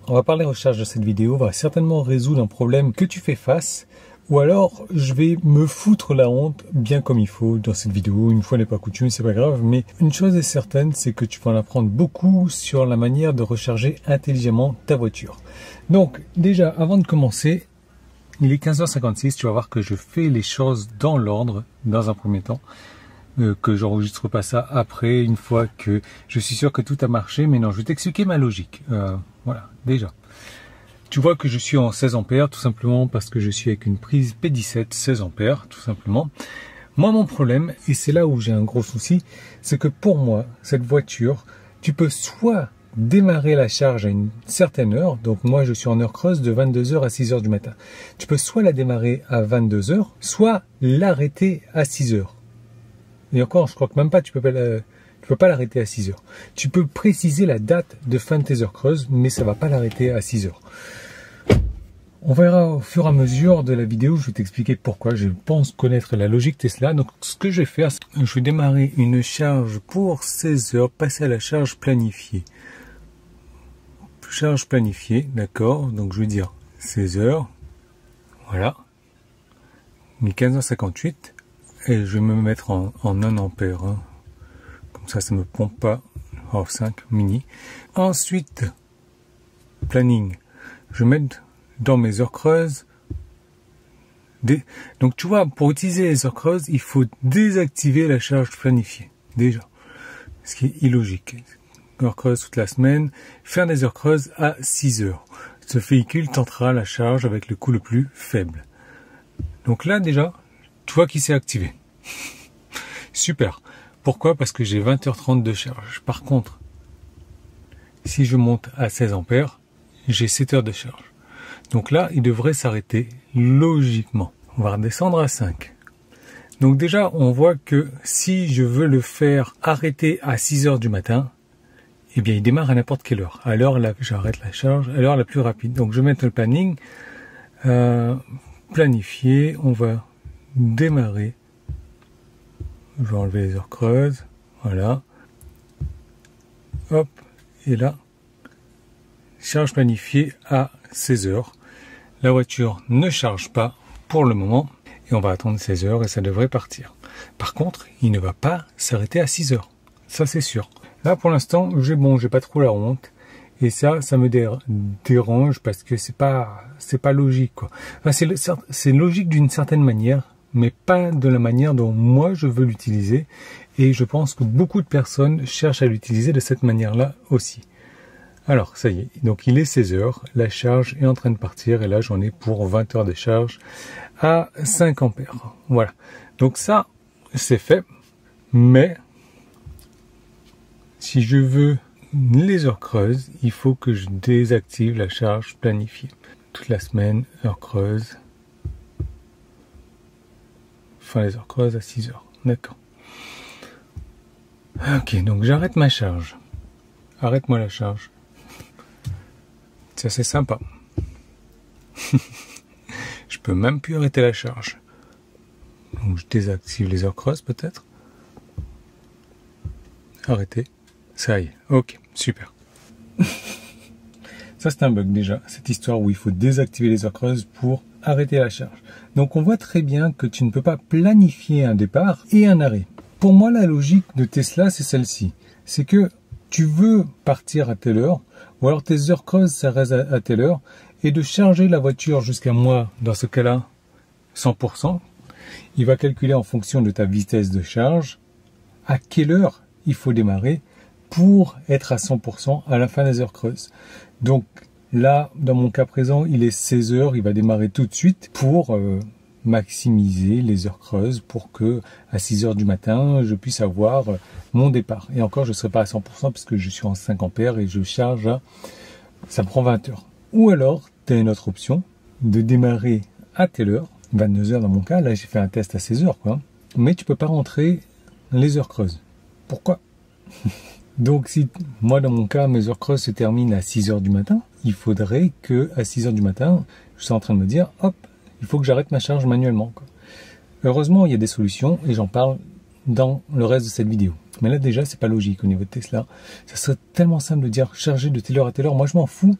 On va parler recharge de cette vidéo, on va certainement résoudre un problème que tu fais face, ou alors je vais me foutre la honte bien comme il faut dans cette vidéo. Une fois n'est pas coutume, c'est pas grave, mais une chose est certaine, c'est que tu vas en apprendre beaucoup sur la manière de recharger intelligemment ta voiture. Donc déjà, avant de commencer, il est 15h56, tu vas voir que je fais les choses dans l'ordre, dans un premier temps. Que j'enregistre pas ça après, une fois que je suis sûr que tout a marché, mais non, je vais t'expliquer ma logique. Voilà, déjà. Tu vois que je suis en 16 ampères, tout simplement parce que je suis avec une prise P17 16 ampères, tout simplement. Moi, mon problème, et c'est là où j'ai un gros souci, c'est que pour moi, cette voiture, tu peux soit démarrer la charge à une certaine heure, donc moi je suis en heure creuse de 22h à 6h du matin. Tu peux soit la démarrer à 22h, soit l'arrêter à 6h. Et encore, je crois que même pas, tu peux pas l'arrêter à 6h. Tu peux préciser la date de fin de tes heures creuses, mais ça va pas l'arrêter à 6h. On verra au fur et à mesure de la vidéo, je vais t'expliquer pourquoi. Je pense connaître la logique Tesla. Donc, ce que je vais faire, je vais démarrer une charge pour 16h, passer à la charge planifiée. Charge planifiée, d'accord. Donc, je vais dire 16h. Voilà. 15h58. Et je vais me mettre en 1 ampère. Hein. Comme ça ne me pompe pas. Oh, 5 mini. Ensuite, planning. Je vais mettre dans mes heures creuses. Donc tu vois, pour utiliser les heures creuses, il faut désactiver la charge planifiée. Déjà. Ce qui est illogique. Heures creuses toute la semaine. Faire des heures creuses à 6 heures. Ce véhicule tentera la charge avec le coût le plus faible. Donc là, déjà, tu vois qu'il s'est activé. Super. Pourquoi? Parce que j'ai 20h30 de charge. Par contre, si je monte à 16 ampères, j'ai 7 heures de charge. Donc là, il devrait s'arrêter logiquement. On va redescendre à 5. Donc déjà, on voit que si je veux le faire arrêter à 6 heures du matin, eh bien, il démarre à n'importe quelle heure. À l'heure là, j'arrête la charge, à l'heure la plus rapide. Donc je vais mettre le planning. Planifié, on va démarrer. Je vais enlever les heures creuses. Voilà. Hop. Et là, charge planifiée à 16 heures. La voiture ne charge pas pour le moment. Et on va attendre 16 heures et ça devrait partir. Par contre, il ne va pas s'arrêter à 6 heures. Ça, c'est sûr. Là, pour l'instant, j'ai pas trop la honte. Et ça me dérange parce que c'est pas logique, quoi. Enfin, c'est logique d'une certaine manière, mais pas de la manière dont moi je veux l'utiliser. Et je pense que beaucoup de personnes cherchent à l'utiliser de cette manière-là aussi. Alors, ça y est. Donc, il est 16 heures. La charge est en train de partir. Et là, j'en ai pour 20 heures de charge à 5 ampères. Voilà. Donc ça, c'est fait. Mais, si je veux les heures creuses, il faut que je désactive la charge planifiée. Toute la semaine, heures creuses. Fin les heures creuses à 6 heures. D'accord. Ok, donc j'arrête ma charge. Arrête-moi la charge. Ça, c'est sympa. Je peux même plus arrêter la charge. Donc je désactive les heures creuses peut-être. Arrêter. Ça y est. Ok, super. Ça, c'est un bug déjà. Cette histoire où il faut désactiver les heures creuses pour arrêter la charge. Donc on voit très bien que tu ne peux pas planifier un départ et un arrêt. Pour moi, la logique de Tesla, c'est celle-ci. C'est que tu veux partir à telle heure, ou alors tes heures creuses s'arrêtent à telle heure, et de charger la voiture jusqu'à moi, dans ce cas-là, 100%, il va calculer en fonction de ta vitesse de charge, à quelle heure il faut démarrer pour être à 100% à la fin des heures creuses. Donc là, dans mon cas présent, il est 16 heures, il va démarrer tout de suite pour maximiser les heures creuses pour que à 6 heures du matin, je puisse avoir mon départ. Et encore, je ne serai pas à 100% parce que je suis en 5 ampères et je charge à... Ça me prend 20 heures. Ou alors, tu as une autre option de démarrer à telle heure, 22 heures dans mon cas. Là, j'ai fait un test à 16 heures, quoi. Mais tu peux pas rentrer les heures creuses. Pourquoi? Donc, si moi, dans mon cas, mes heures creuses se terminent à 6 heures du matin, il faudrait que à 6 heures du matin, je suis en train de me dire, hop, il faut que j'arrête ma charge manuellement, quoi. Heureusement, il y a des solutions et j'en parle dans le reste de cette vidéo. Mais là, déjà, c'est pas logique au niveau de Tesla. Ça serait tellement simple de dire charger de telle heure à telle heure. Moi, je m'en fous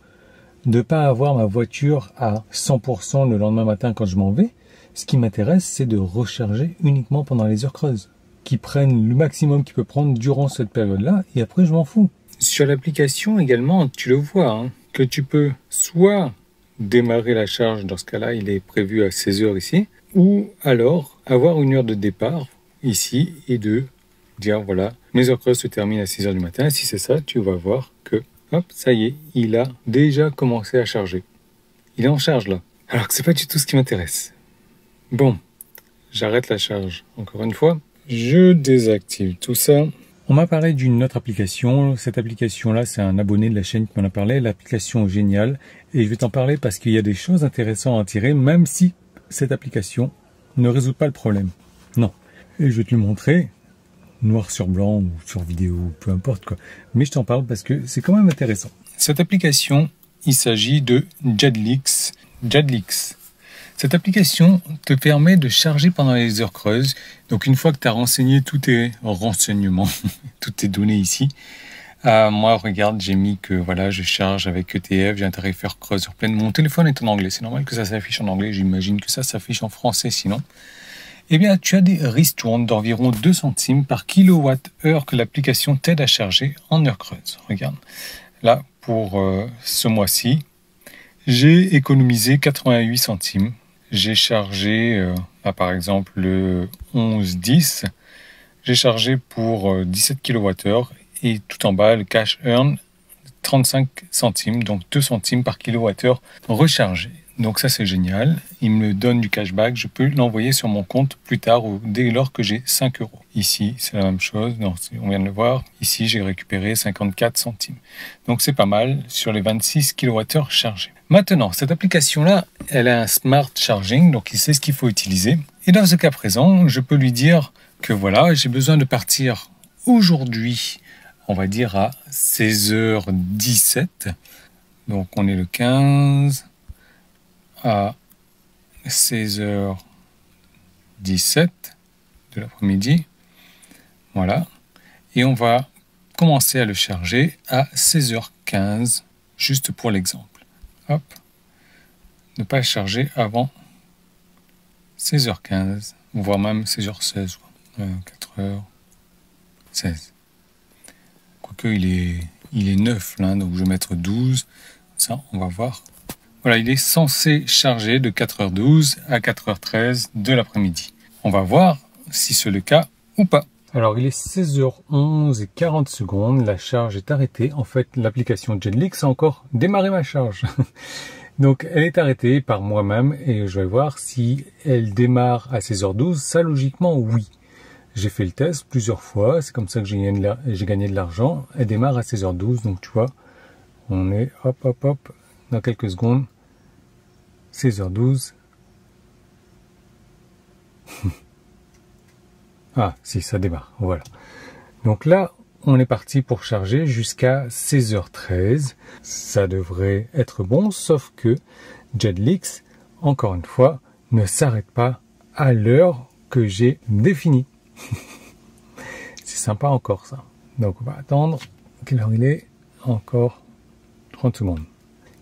de pas avoir ma voiture à 100% le lendemain matin quand je m'en vais. Ce qui m'intéresse, c'est de recharger uniquement pendant les heures creuses, qui prennent le maximum qu'il peut prendre durant cette période-là, et après je m'en fous. Sur l'application également, tu le vois, hein, que tu peux soit démarrer la charge, dans ce cas-là, il est prévu à 16 heures ici, ou alors avoir une heure de départ ici et de dire voilà, mes heures creuses se terminent à 6 heures du matin. Si c'est ça, tu vas voir que, hop, ça y est, il a déjà commencé à charger. Il est en charge là. Alors que c'est pas du tout ce qui m'intéresse. Bon, j'arrête la charge. Encore une fois, je désactive tout ça. On m'a parlé d'une autre application. Cette application-là, c'est un abonné de la chaîne qui m'en a parlé. L'application est géniale. Et je vais t'en parler parce qu'il y a des choses intéressantes à tirer, même si cette application ne résout pas le problème. Non. Et je vais te le montrer, noir sur blanc ou sur vidéo, peu importe quoi. Mais je t'en parle parce que c'est quand même intéressant. Cette application, il s'agit de Jadlix. Cette application te permet de charger pendant les heures creuses. Donc une fois que tu as renseigné tous tes renseignements, toutes tes données ici, moi regarde, j'ai mis que voilà, je charge avec ETF, j'ai un tarif heure creuse heure pleine. Mon téléphone est en anglais, c'est normal que ça s'affiche en anglais, j'imagine que ça s'affiche en français sinon. Eh bien, tu as des ristournes d'environ 2 centimes par kilowattheure que l'application t'aide à charger en heure creuse. Regarde, là pour ce mois-ci, j'ai économisé 88 centimes. J'ai chargé, là, par exemple, le 11-10, j'ai chargé pour 17 kWh et tout en bas, le cash earn, 35 centimes, donc 2 centimes par kilowattheure rechargé. Donc ça, c'est génial. Il me donne du cashback. Je peux l'envoyer sur mon compte plus tard ou dès lors que j'ai 5 euros. Ici, c'est la même chose. Non, on vient de le voir. Ici, j'ai récupéré 54 centimes. Donc c'est pas mal sur les 26 kWh chargés. Maintenant, cette application-là, elle a un smart charging, donc il sait ce qu'il faut utiliser. Et dans ce cas présent, je peux lui dire que voilà, j'ai besoin de partir aujourd'hui, on va dire à 16h17. Donc on est le 15 à 16h17 de l'après-midi. Voilà. Et on va commencer à le charger à 16h15, juste pour l'exemple. Hop, ne pas charger avant 16h15, voire même 16h16, 4h16. Quoique il est 9 là, donc je vais mettre 12, ça on va voir. Voilà, il est censé charger de 4h12 à 4h13 de l'après-midi. On va voir si c'est le cas ou pas. Alors il est 16h11 et 40 secondes, la charge est arrêtée. En fait, l'application Jadlix a encore démarré ma charge. Donc elle est arrêtée par moi-même et je vais voir si elle démarre à 16h12. Ça, logiquement, oui. J'ai fait le test plusieurs fois, c'est comme ça que j'ai gagné de l'argent. Elle démarre à 16h12, donc tu vois, on est hop, dans quelques secondes, 16h12. Ah, si, ça démarre, voilà. Donc là, on est parti pour charger jusqu'à 16h13. Ça devrait être bon, sauf que Jadlix, encore une fois, ne s'arrête pas à l'heure que j'ai définie. C'est sympa encore ça. Donc on va attendre. Quelle heure il est? Encore 30 secondes.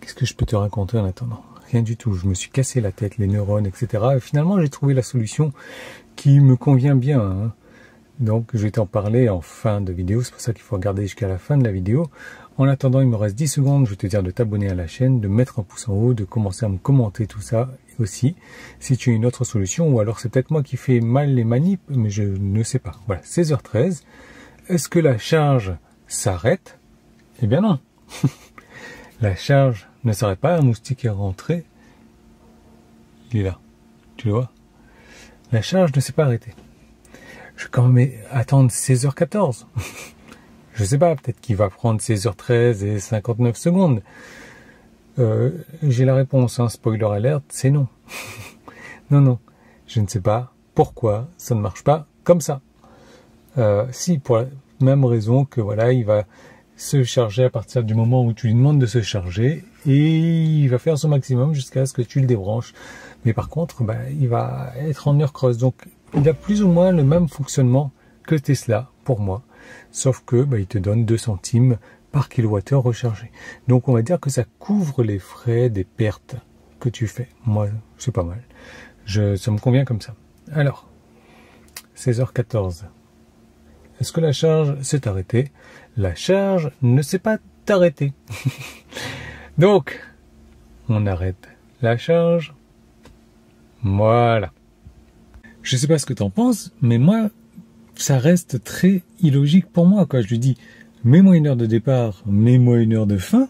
Qu'est-ce que je peux te raconter en attendant? Rien du tout. Je me suis cassé la tête, les neurones, etc. Et finalement, j'ai trouvé la solution qui me convient bien, hein. Donc je vais t'en parler en fin de vidéo, c'est pour ça qu'il faut regarder jusqu'à la fin de la vidéo. En attendant, il me reste 10 secondes, je vais te dire de t'abonner à la chaîne, de mettre un pouce en haut, de commencer à me commenter tout ça aussi, si tu as une autre solution, ou alors c'est peut-être moi qui fais mal les manips, mais je ne sais pas. Voilà, 16h13. Est-ce que la charge s'arrête? Eh bien non. La charge ne s'arrête pas, un moustique est rentré. Il est là, tu le vois? La charge ne s'est pas arrêtée. Je vais quand même attendre 16h14. Je sais pas, peut-être qu'il va prendre 16h13 et 59 secondes. J'ai la réponse, hein, spoiler alert, c'est non. Non, je ne sais pas pourquoi ça ne marche pas comme ça. Si, pour la même raison que voilà, il va se charger à partir du moment où tu lui demandes de se charger et il va faire son maximum jusqu'à ce que tu le débranches. Mais par contre, il va être en heure creuse. Donc, il a plus ou moins le même fonctionnement que Tesla pour moi. Sauf que il te donne 2 centimes par kilowattheure rechargé. Donc on va dire que ça couvre les frais des pertes que tu fais. Moi, c'est pas mal. Ça me convient comme ça. Alors, 16h14. Est-ce que la charge s'est arrêtée? La charge ne s'est pas arrêtée. Donc, on arrête la charge. Voilà. Je sais pas ce que tu en penses, mais moi, ça reste très illogique pour moi. Quand je lui dis, mets-moi une heure de départ, mets-moi une heure de fin.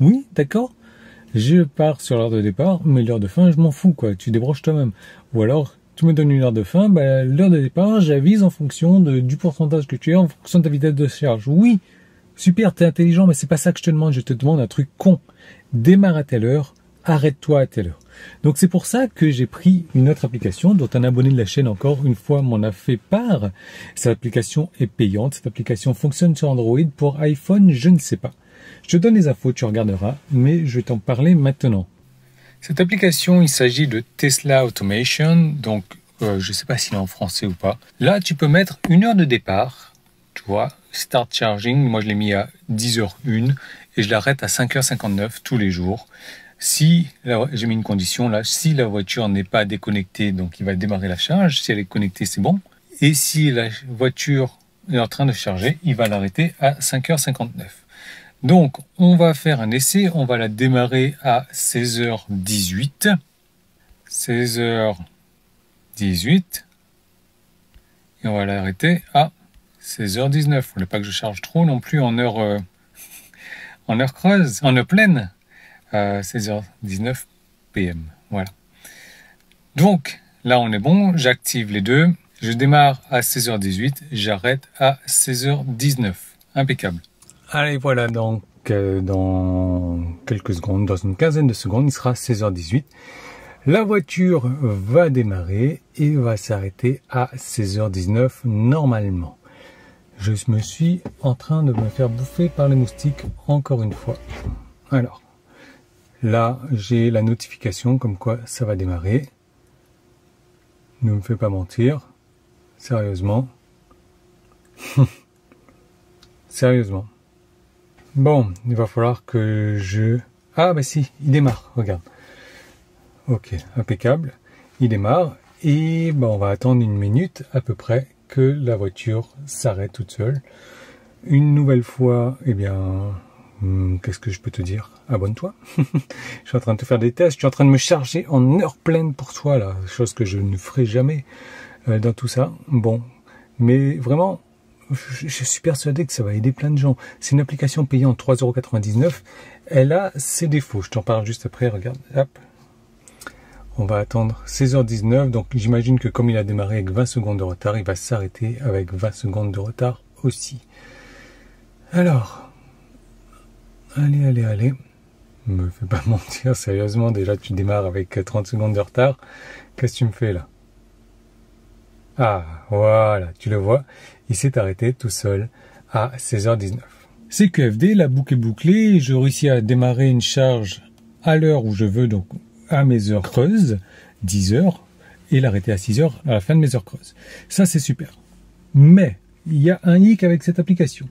Oui, d'accord. Je pars sur l'heure de départ, mais l'heure de fin, je m'en fous, quoi. Tu débranches toi-même. Ou alors, tu me donnes une heure de fin, bah, l'heure de départ, j'avise en fonction du pourcentage que tu as, en fonction de ta vitesse de charge. Oui, super, t'es intelligent, mais c'est pas ça que je te demande. Je te demande un truc con. Démarre à telle heure, arrête-toi à telle heure. Donc c'est pour ça que j'ai pris une autre application dont un abonné de la chaîne encore une fois m'en a fait part. Cette application est payante. Cette application fonctionne sur Android. Pour iPhone, je ne sais pas. Je te donne les infos, tu regarderas, mais je vais t'en parler maintenant. Cette application, il s'agit de Tesla Automation, donc je ne sais pas s'il est en français ou pas. Là, tu peux mettre une heure de départ, tu vois, Start Charging, moi je l'ai mis à 10h01 et je l'arrête à 5h59 tous les jours. Si, j'ai mis une condition là, si la voiture n'est pas déconnectée, donc il va démarrer la charge, si elle est connectée, c'est bon. Et si la voiture est en train de charger, il va l'arrêter à 5h59. Donc, on va faire un essai, on va la démarrer à 16h18. 16h18. Et on va l'arrêter à 16h19. Il ne faudrait pas que je charge trop non plus en heure creuse, en heure pleine. 16h19 PM. Voilà. Donc, là, on est bon. J'active les deux. Je démarre à 16h18. J'arrête à 16h19. Impeccable. Allez, voilà, donc dans quelques secondes, dans une quinzaine de secondes, il sera 16h18. La voiture va démarrer et va s'arrêter à 16h19 normalement. Je me suis en train de me faire bouffer par les moustiques encore une fois. Alors, là, j'ai la notification comme quoi ça va démarrer. Ne me fais pas mentir. Sérieusement. Sérieusement. Bon, il va falloir que je... Ah bah si, il démarre, regarde. Ok, impeccable. Il démarre et bah, on va attendre une minute à peu près que la voiture s'arrête toute seule. Une nouvelle fois, eh bien, qu'est-ce que je peux te dire? Abonne-toi. Je suis en train de te faire des tests, je suis en train de me charger en heure pleine pour toi, là, chose que je ne ferai jamais dans tout ça. Bon, mais vraiment... Je suis persuadé que ça va aider plein de gens. C'est une application payante 3,99 €. Elle a ses défauts. Je t'en parle juste après. Regarde. Hop. On va attendre 16h19. Donc j'imagine que comme il a démarré avec 20 secondes de retard, il va s'arrêter avec 20 secondes de retard aussi. Alors. Allez. Me fais pas mentir. Sérieusement, déjà tu démarres avec 30 secondes de retard. Qu'est-ce que tu me fais là? Ah, voilà, tu le vois, il s'est arrêté tout seul à 16h19. C'est QFD, la boucle est bouclée, je réussis à démarrer une charge à l'heure où je veux, donc à mes heures creuses, 10h, et l'arrêter à 6h à la fin de mes heures creuses. Ça, c'est super. Mais, il y a un hic avec cette application.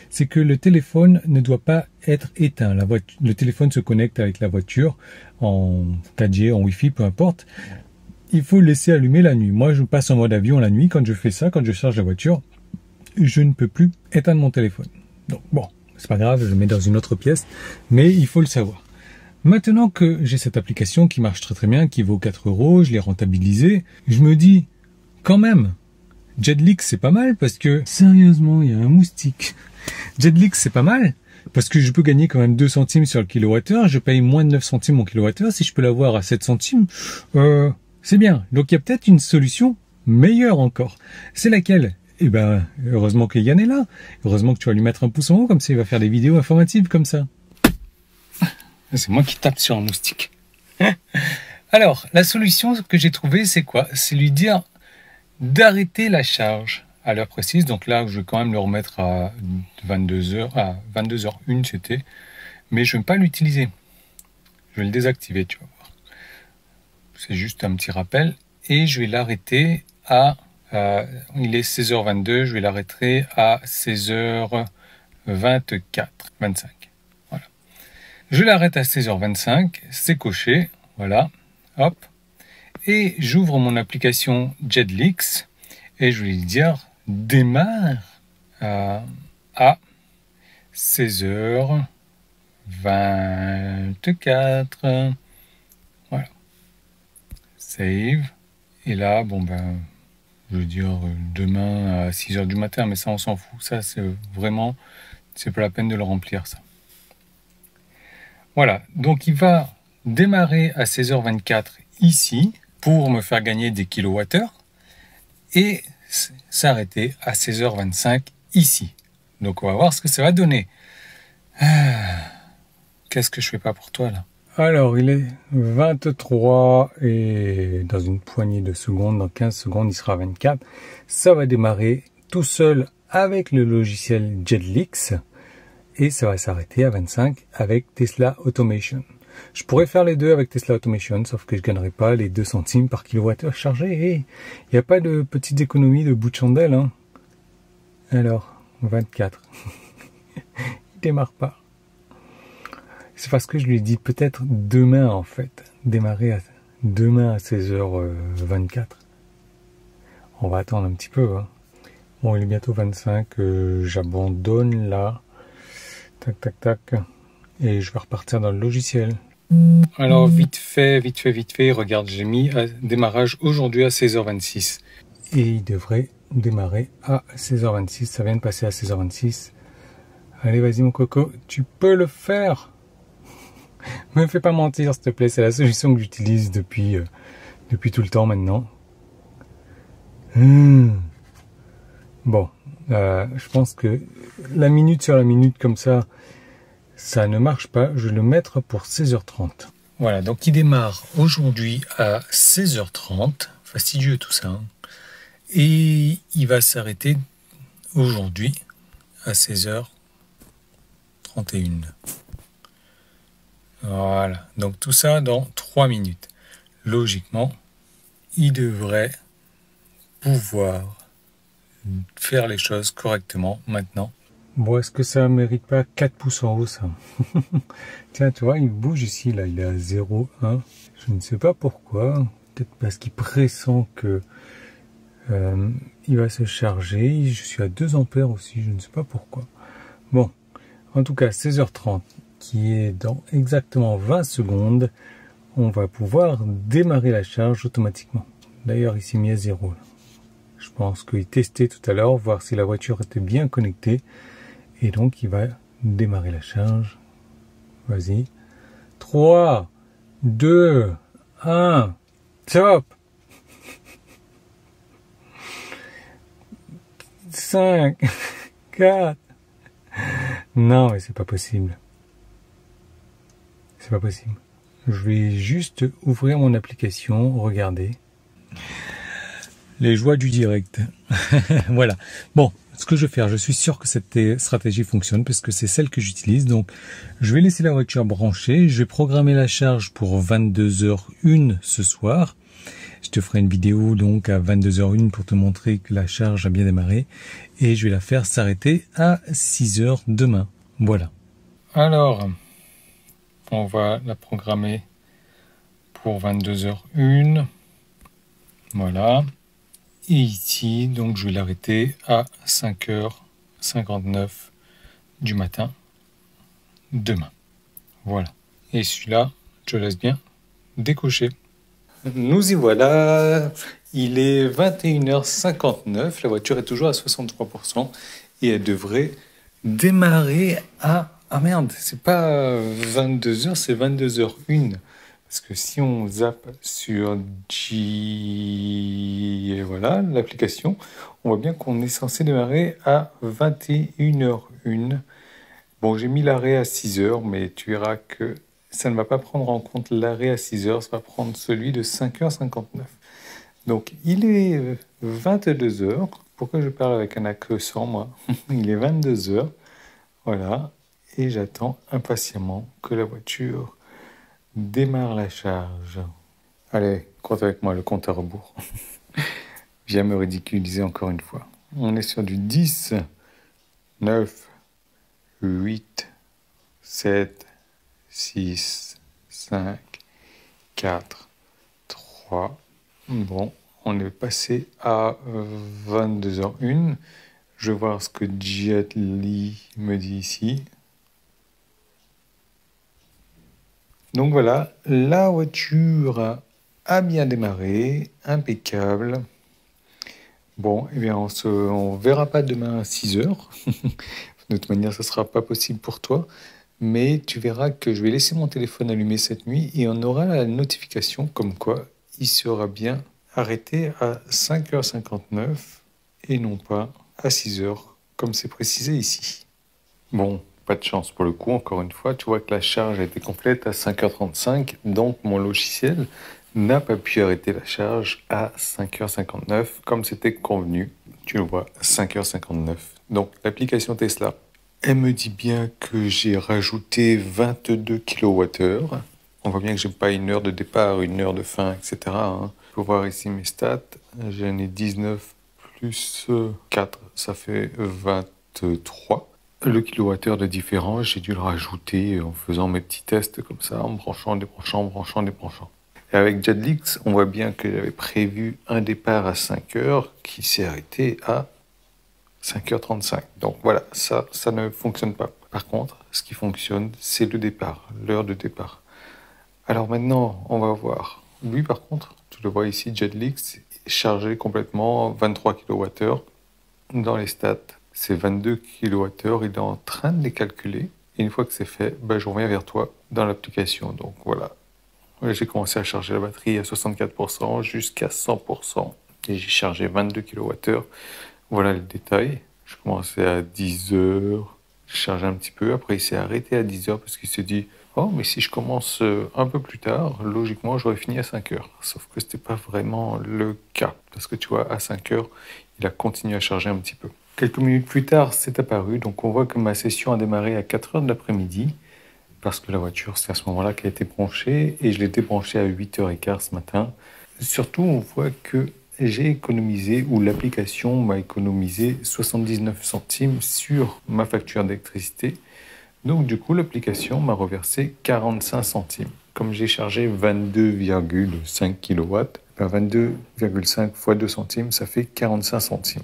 C'est que le téléphone ne doit pas être éteint. Le téléphone se connecte avec la voiture en 4G, en Wi-Fi, peu importe. Il faut le laisser allumer la nuit. Moi, je passe en mode avion la nuit. Quand je fais ça, quand je charge la voiture, je ne peux plus éteindre mon téléphone. Donc bon, c'est pas grave, je le mets dans une autre pièce, mais il faut le savoir. Maintenant que j'ai cette application qui marche très très bien, qui vaut 4 €, je l'ai rentabilisée, je me dis, quand même, Jetlix c'est pas mal parce que, sérieusement, il y a un moustique. Jetlix c'est pas mal parce que je peux gagner quand même 2 centimes sur le kilowattheure, je paye moins de 9 centimes mon kilowattheure, si je peux l'avoir à 7 centimes, c'est bien. Donc il y a peut-être une solution meilleure encore. C'est laquelle? Eh ben, heureusement que Yann est là. Heureusement que tu vas lui mettre un pouce en haut, comme ça il va faire des vidéos informatives comme ça. C'est moi qui tape sur un moustique. Alors, la solution que j'ai trouvée, c'est quoi? C'est lui dire d'arrêter la charge à l'heure précise. Donc là, je vais quand même le remettre à 22h, à 22h01 c'était. Mais je ne vais pas l'utiliser. Je vais le désactiver, tu vas voir. C'est juste un petit rappel. Et je vais l'arrêter à... il est 16h22, je vais l'arrêter à 16h20. 24, 25. Voilà. Je l'arrête à 16h25, c'est coché, voilà, hop. Et j'ouvre mon application Jetlix et je vais lui dire démarre à 16h24. Voilà. Save. Et là, bon ben, je veux dire demain à 6h du matin, mais ça on s'en fout. Ça c'est vraiment, c'est pas la peine de le remplir ça. Voilà, donc il va démarrer à 16h24 ici pour me faire gagner des kilowattheures et s'arrêter à 16h25 ici. Donc on va voir ce que ça va donner. Qu'est-ce que je fais pas pour toi là? Alors il est 23 et dans une poignée de secondes, dans 15 secondes il sera 24. Ça va démarrer tout seul avec le logiciel Jetlix et ça va s'arrêter à 25 avec Tesla Automation. Je pourrais faire les deux avec Tesla Automation, sauf que je ne gagnerai pas les 2 centimes par kilowattheure chargé. Et il n'y a pas de petites économies de bout de chandelle. Hein. Alors, 24. Il démarre pas. C'est parce que je lui ai dit peut-être demain en fait. Démarrer demain à 16h24. On va attendre un petit peu. Hein. Bon, il est bientôt 25. J'abandonne là. Tac, tac, tac. Et je vais repartir dans le logiciel. Alors, vite fait, regarde, j'ai mis démarrage aujourd'hui à 16h26. Et il devrait démarrer à 16h26. Ça vient de passer à 16h26. Allez, vas-y mon coco, tu peux le faire. Me fais pas mentir, s'il te plaît. C'est la solution que j'utilise depuis tout le temps maintenant. Bon, je pense que la minute sur la minute comme ça ne marche pas. Je vais le mettre pour 16h30. Voilà, donc il démarre aujourd'hui à 16h30. Fastidieux tout ça. Hein. Et il va s'arrêter aujourd'hui à 16h31. Voilà, donc tout ça dans 3 minutes. Logiquement, il devrait pouvoir faire les choses correctement maintenant. Bon, est-ce que ça mérite pas 4 pouces en haut, ça? Tiens, tu vois, il bouge ici, là, il est à 0,1. Je ne sais pas pourquoi. Peut-être parce qu'il pressent que il va se charger. Je suis à 2 ampères aussi, je ne sais pas pourquoi. Bon, en tout cas, 16h30, qui est dans exactement 20 secondes, on va pouvoir démarrer la charge automatiquement. D'ailleurs, il s'est mis à 0. Là. Je pense qu'il testait tout à l'heure, voir si la voiture était bien connectée. Et donc, il va démarrer la charge. Vas-y. 3, 2, 1, top 5, 4. Non, mais c'est pas possible. C'est pas possible. Je vais juste ouvrir mon application, regarder. Les joies du direct. Voilà. Bon, ce que je vais faire, je suis sûr que cette stratégie fonctionne parce que c'est celle que j'utilise. Donc, je vais laisser la voiture branchée. Je vais programmer la charge pour 22h01 ce soir. Je te ferai une vidéo donc à 22h01 pour te montrer que la charge a bien démarré. Et je vais la faire s'arrêter à 6h demain. Voilà. Alors, on va la programmer pour 22h01. Voilà. Et ici, donc je vais l'arrêter à 5h59 du matin demain. Voilà. Et celui-là, je laisse bien décocher. Nous y voilà. Il est 21h59. La voiture est toujours à 63% et elle devrait démarrer à... Ah merde, c'est pas 22h, c'est 22h01. Parce que si on zappe sur et voilà, l'application, on voit bien qu'on est censé démarrer à 21h01. Bon, j'ai mis l'arrêt à 6h, mais tu verras que ça ne va pas prendre en compte l'arrêt à 6h, ça va prendre celui de 5h59. Donc, il est 22h. Pourquoi je parle avec un accent, moi? Il est 22h. Voilà. Et j'attends impatiemment que la voiture démarre la charge. Allez, compte avec moi le compte à rebours. Viens me ridiculiser encore une fois. On est sur du 10, 9, 8, 7, 6, 5, 4, 3. Bon, on est passé à 22h01. Je vais voir ce que Jetly me dit ici. Donc voilà, la voiture a bien démarré, impeccable. Bon, eh bien, on verra pas demain à 6 heures. De toute manière, ça sera pas possible pour toi. Mais tu verras que je vais laisser mon téléphone allumé cette nuit et on aura la notification comme quoi il sera bien arrêté à 5h59 et non pas à 6h, comme c'est précisé ici. Bon, pas de chance pour le coup, encore une fois. Tu vois que la charge a été complète à 5h35, donc mon logiciel n'a pas pu arrêter la charge à 5h59 comme c'était convenu. Tu le vois, 5h59. Donc l'application Tesla, elle me dit bien que j'ai rajouté 22 kWh. On voit bien que j'ai pas une heure de départ, une heure de fin, etc. Hein. Pour voir ici mes stats, j'en ai 19 plus 4, ça fait 23. Le kilowattheure de différence, j'ai dû le rajouter en faisant mes petits tests comme ça, en branchant, débranchant, branchant, débranchant. Et avec Jetlix, on voit bien que j'avais prévu un départ à 5 heures qui s'est arrêté à 5h35. Donc voilà, ça ne fonctionne pas. Par contre, ce qui fonctionne, c'est le départ, l'heure de départ. Alors maintenant, on va voir. Lui, par contre, tu le vois ici, Jetlix, chargé complètement, 23 kWh. Dans les stats, c'est 22 kWh. Il est en train de les calculer. Et une fois que c'est fait, je reviens vers toi dans l'application. Donc voilà. J'ai commencé à charger la batterie à 64% jusqu'à 100%. Et j'ai chargé 22 kWh. Voilà le détail. Je commençais à 10h. J'ai chargé un petit peu. Après, il s'est arrêté à 10h parce qu'il s'est dit « Oh, mais si je commence un peu plus tard, logiquement, j'aurais fini à 5h. » Sauf que ce n'était pas vraiment le cas. Parce que tu vois, à 5h, il a continué à charger un petit peu. Quelques minutes plus tard, c'est apparu. Donc, on voit que ma session a démarré à 4h de l'après-midi. Parce que la voiture, c'est à ce moment-là qu'elle a été branchée. Et je l'ai débranchée à 8h15 ce matin. Surtout, on voit que j'ai économisé, ou l'application m'a économisé 79 centimes sur ma facture d'électricité. Donc du coup, l'application m'a reversé 45 centimes. Comme j'ai chargé 22,5 kW, 22,5 fois 2 centimes, ça fait 45 centimes.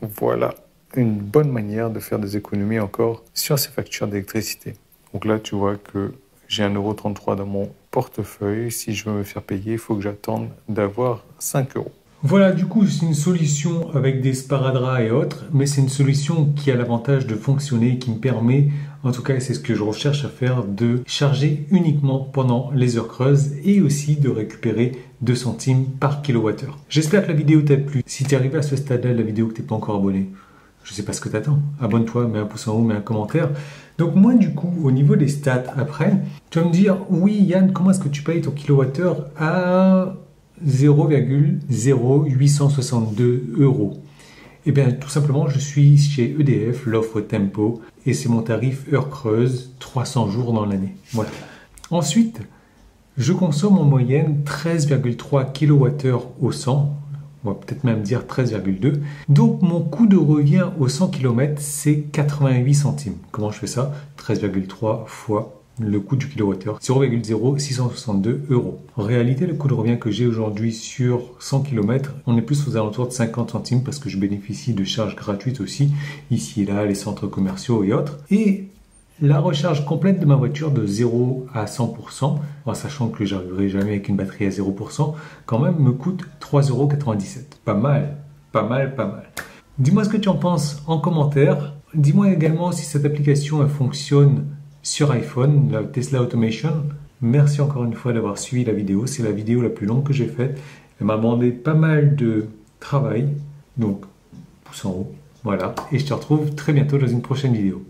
Voilà une bonne manière de faire des économies encore sur ces factures d'électricité. Donc là, tu vois que j'ai 1,33 € dans mon portefeuille. Si je veux me faire payer, il faut que j'attende d'avoir 5 €. Voilà, du coup, c'est une solution avec des sparadraps et autres, mais c'est une solution qui a l'avantage de fonctionner et qui me permet, en tout cas, c'est ce que je recherche à faire, de charger uniquement pendant les heures creuses et aussi de récupérer 2 centimes par kilowattheure. J'espère que la vidéo t'a plu. Si tu es arrivé à ce stade-là de la vidéo que tu n'es pas encore abonné, je ne sais pas ce que tu attends. Abonne-toi, mets un pouce en haut, mets un commentaire. Donc moi, du coup, au niveau des stats, après, tu vas me dire, oui, Yann, comment est-ce que tu payes ton kilowattheure à 0,0862 €. Eh bien, tout simplement, je suis chez EDF, l'offre tempo, et c'est mon tarif heure creuse, 300 jours dans l'année. Voilà. Ensuite, je consomme en moyenne 13,3 kWh au 100, on va peut-être même dire 13,2. Donc, mon coût de revient au 100 km, c'est 88 centimes. Comment je fais ça? 13,3 fois le coût du kilowattheure, 0,0662 €. En réalité, le coût de revient que j'ai aujourd'hui sur 100 km, on est plus aux alentours de 50 centimes parce que je bénéficie de charges gratuites aussi, ici et là, les centres commerciaux et autres. Et la recharge complète de ma voiture de 0 à 100%, en sachant que j'arriverai jamais avec une batterie à 0%, quand même me coûte 3,97 €. Pas mal, pas mal, pas mal. Dis-moi ce que tu en penses en commentaire. Dis-moi également si cette application elle fonctionne sur iPhone, la Tesla Automation. Merci encore une fois d'avoir suivi la vidéo. C'est la vidéo la plus longue que j'ai faite. Elle m'a demandé pas mal de travail. Donc, pouce en haut. Voilà. Et je te retrouve très bientôt dans une prochaine vidéo.